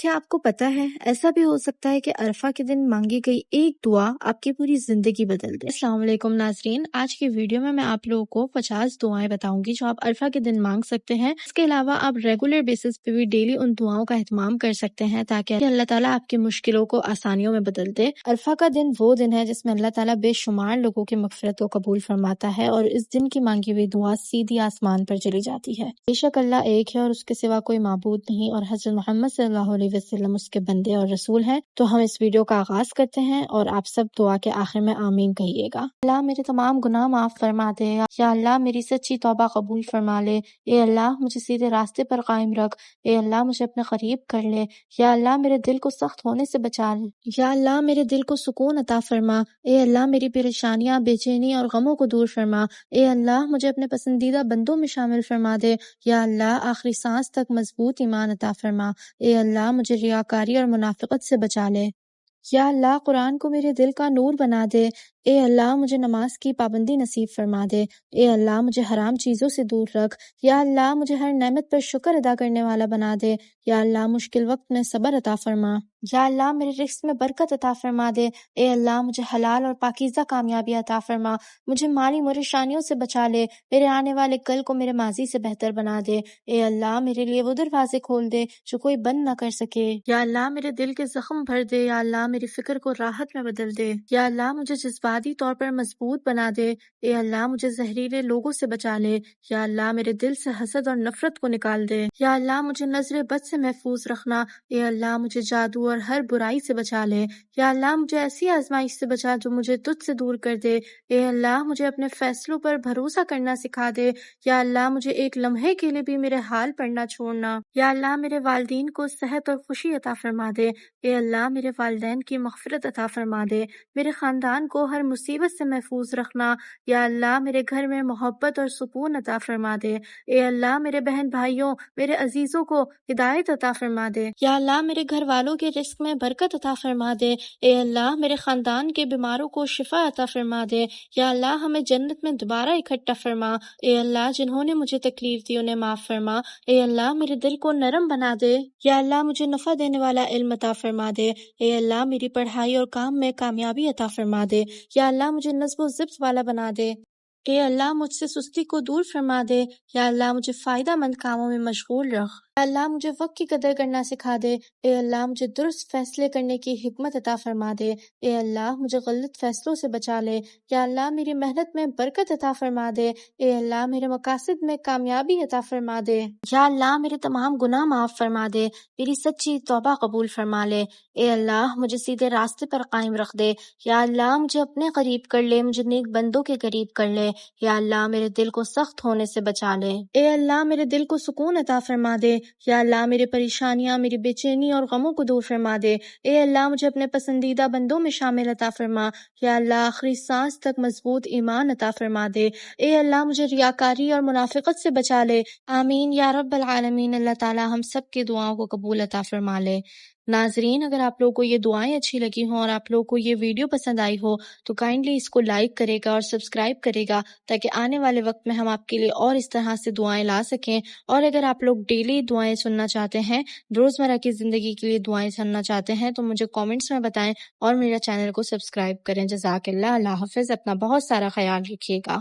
کیا آپ کو پتا ہے ایسا بھی ہو سکتا ہے کہ عرفہ کے دن مانگی گئی ایک دعا آپ کی پوری زندگی بدل دے۔ السلام علیکم ناظرین، آج کی ویڈیو میں آپ لوگوں کو 50 دعائیں بتاؤں گی جو آپ عرفہ کے دن مانگ سکتے ہیں۔ اس کے علاوہ آپ ریگولر بیسس پہ بھی ڈیلی ان دعاؤں کا اہتمام کر سکتے ہیں تاکہ اللہ تعالیٰ آپ کی مشکلوں کو آسانیوں میں بدل دے۔ عرفہ کا دن وہ دن ہے جس میں اللہ تعالیٰ بے شمار لوگوں کی مغفرت کو قبول فرماتا ہے اور اس دن کی مانگی ہوئی دعا سیدھی آسمان پر چلی جاتی ہے۔ بے شک اللہ ایک ہے اور اس کے سوا کوئی معبود نہیں، اور حضرت محمد صلی اللہ علیہ وسلم اس کے بندے اور رسول ہیں۔ تو ہم اس ویڈیو کا آغاز کرتے ہیں اور آپ سب دعا کے آخر میں آمین کہیے گا۔ اللہ میرے تمام گناہ معاف فرما دے، یا اللہ میری سچی توبہ قبول فرما لے، اے اللہ مجھے سیدھے راستے پر قائم رکھ، اے اللہ مجھے اپنے قریب کر لے، یا اللہ میرے دل کو سخت ہونے سے بچا لے، یا اللہ میرے دل کو سکون عطا فرما، اے اللہ میری پریشانیاں، بے چینی اور غموں کو دور فرما، اے اللہ مجھے اپنے پسندیدہ بندوں میں شامل فرما دے، یا اللہ آخری سانس تک مضبوط ایمان عطا فرما، اے اللہ مجھے ریاکاری اور منافقت سے بچا لے، یا اللہ قرآن کو میرے دل کا نور بنا دے، اے اللہ مجھے نماز کی پابندی نصیب فرما دے، اے اللہ مجھے حرام چیزوں سے دور رکھ، یا اللہ مجھے ہر نعمت پر شکر ادا کرنے والا بنا دے، یا اللہ مشکل وقت میں صبر عطا فرما، یا اللہ میرے رزق میں برکت عطا فرما دے، اے اللہ مجھے حلال اور پاکیزہ کامیابی عطا فرما، مجھے مالی پریشانیوں سے بچا لے، میرے آنے والے کل کو میرے ماضی سے بہتر بنا دے، اے اللہ میرے لیے وہ دروازے کھول دے جو کوئی بند نہ کر سکے، یا اللہ میرے دل کے زخم بھر دے، یا اللہ میری فکر کو راحت میں بدل دے، یا اللہ مجھے جذباتی طور پر مضبوط بنا دے، اے اللہ مجھے زہریلے لوگوں سے بچا لے، یا اللہ میرے دل سے حسد اور نفرت کو نکال دے، یا اللہ مجھے نظر بد سے محفوظ رکھنا، اے اللہ مجھے جادو اور ہر برائی سے بچا لے، یا اللہ مجھے ایسی آزمائش سے بچا جو مجھے تجھ سے دور کر دے، اے اللہ مجھے اپنے فیصلوں پر بھروسہ کرنا سکھا دے، یا اللہ مجھے ایک لمحے کے لیے بھی میرے حال پر نہ چھوڑنا، یا اللہ میرے والدین کو صحت اور خوشی عطا فرما دے، اے اللہ میرے والدین کی مغفرت عطا فرما دے، میرے خاندان کو ہر مصیبت سے محفوظ رکھنا، یا اللہ میرے گھر میں محبت اور سکون عطا فرما دے، اے اللہ میرے بہن بھائیوں، میرے عزیزوں کو ہدایت عطا فرما دے، یا اللہ میرے گھر والوں کے رزق میں برکت عطا فرما دے، اے اللہ میرے خاندان کے بیماروں کو شفا عطا فرما دے، یا اللہ ہمیں جنت میں دوبارہ اکٹھا فرما، اے اللہ جنہوں نے مجھے تکلیف دی انہیں معاف فرما، اے اللہ میرے دل کو نرم بنا دے، یا اللہ مجھے نفع دینے والا علم عطا فرما دے، اے اللہ میری پڑھائی اور کام میں کامیابی عطا فرما دے، یا اللہ مجھے نظم و ضبط والا بنا دے، اے اللہ مجھ سے سستی کو دور فرما دے، یا اللہ مجھے فائدہ مند کاموں میں مشغول رکھ، یا اللہ مجھے وقت کی قدر کرنا سکھا دے، اے اللہ مجھے درست فیصلے کرنے کی حکمت عطا فرما دے، اے اللہ مجھے غلط فیصلوں سے بچا لے، یا اللہ میری محنت میں برکت عطا فرما دے، اے اللہ میرے مقاصد میں کامیابی عطا فرما دے، یا اللہ میرے تمام گناہ معاف فرما دے، میری سچی توبہ قبول فرما لے، اے اللہ مجھے سیدھے راستے پر قائم رکھ دے، یا اللہ مجھے اپنے قریب کر لے، مجھے نیک بندوں کے قریب کر لے، یا اللہ میرے دل کو سخت ہونے سے بچا لے، اے اللہ میرے دل کو سکون عطا فرما دے، یا اللہ میری پریشانیاں، میری بے چینی اور غموں کو دور فرما دے، اے اللہ مجھے اپنے پسندیدہ بندوں میں شامل عطا فرما، یا اللہ آخری سانس تک مضبوط ایمان عطا فرما دے، اے اللہ مجھے ریاکاری اور منافقت سے بچا لے، آمین یا رب العالمین۔ اللہ تعالی ہم سب کی دعاؤں کو قبول عطا فرما لے۔ ناظرین، اگر آپ لوگوں کو یہ دعائیں اچھی لگی ہوں اور آپ لوگوں کو یہ ویڈیو پسند آئی ہو تو کائنڈلی اس کو لائک کرے گا اور سبسکرائب کرے گا تاکہ آنے والے وقت میں ہم آپ کے لیے اور اس طرح سے دعائیں لا سکیں، اور اگر آپ لوگ ڈیلی دعائیں سننا چاہتے ہیں، روزمرہ کی زندگی کے لیے دعائیں سننا چاہتے ہیں تو مجھے کامنٹس میں بتائیں اور میرا چینل کو سبسکرائب کریں۔ جزاک اللہ، اللہ حافظ، اپنا بہت سارا خیال رکھیے گا۔